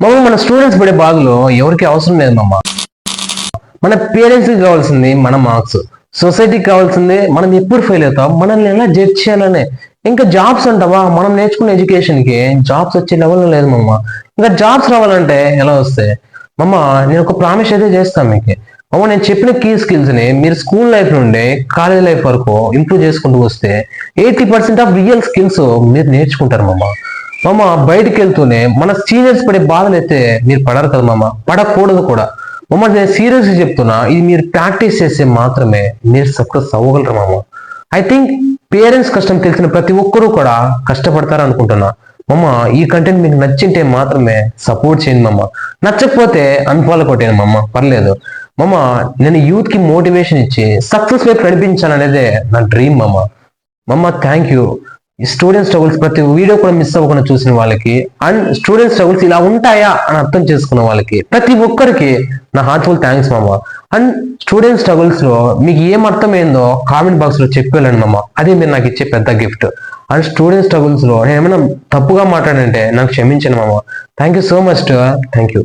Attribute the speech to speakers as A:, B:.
A: మామ మన స్టూడెంట్స్ పడే బాధలో ఎవరికి అవసరం లేదు మామ. మన పేరెంట్స్కి కావాల్సింది మన మార్క్స్, సొసైటీకి కావాల్సింది మనం ఎప్పుడు ఫెయిల్ అవుతాం, మనల్ని ఎలా జడ్జ్ చేయాలనే. ఇంకా జాబ్స్ అంటావా, మనం నేర్చుకున్న ఎడ్యుకేషన్కి జాబ్స్ వచ్చే లెవెల్లో లేదు మమ్మ. ఇంకా జాబ్స్ రావాలంటే ఎలా వస్తాయి మమ్మ? నేను ఒక ప్రామిస్ అయితే చేస్తాను మీకు మమ్మ. నేను చెప్పిన కీ స్కిల్స్ని మీరు స్కూల్ లైఫ్ నుండి కాలేజ్ లైఫ్ వరకు ఇంప్రూవ్ చేసుకుంటూ వస్తే 80% ఆఫ్ రియల్ స్కిల్స్ మీరు నేర్చుకుంటారు మమ్మ. మమ్మ బయటికి వెళ్తూనే మన సీనియర్స్ పడే బాధలు అయితే మీరు పడరు కదా మమ్మ, పడకూడదు కూడా మమ్మ. నేను సీరియస్గా చెప్తున్నా, ఇది మీరు ప్రాక్టీస్ చేస్తే మాత్రమే మీరు సక్సెస్ అవ్వగలరు మామ. ఐ థింక్ పేరెంట్స్ కష్టం తెలిసిన ప్రతి ఒక్కరూ కూడా కష్టపడతారు అనుకుంటున్నా మమ్మ. ఈ కంటెంట్ మీకు నచ్చింటే మాత్రమే సపోర్ట్ చేయండి మమ్మ, నచ్చకపోతే అన్ఫాలో కొట్టేయండి మమ్మ, పర్లేదు మమ్మ. నేను యూత్ కి మోటివేషన్ ఇచ్చి సక్సెస్ వైపు నడిపించాలనేదే నా డ్రీమ్ మమ్మ. మమ్మ థ్యాంక్ యూ. ఈ స్టూడెంట్ స్ట్రగుల్స్ ప్రతి వీడియో కూడా మిస్ అవ్వకుండా చూసిన వాళ్ళకి, అండ్ స్టూడెంట్ స్ట్రగుల్స్ ఇలా ఉంటాయా అని అర్థం చేసుకున్న వాళ్ళకి, ప్రతి ఒక్కరికి నా హార్ట్ఫుల్ థ్యాంక్స్ మామ. అండ్ స్టూడెంట్ స్ట్రగుల్స్ లో మీకు ఏం అర్థమైందో కామెంట్ బాక్స్ లో చెప్పేళ్ళండి మామ, అదే మీరు నాకు ఇచ్చే పెద్ద గిఫ్ట్. అండ్ స్టూడెంట్ స్ట్రగుల్స్ లో నేను ఏమైనా తప్పుగా మాట్లాడంటే నాకు క్షమించండి మామ. Thank you so much. Thank you.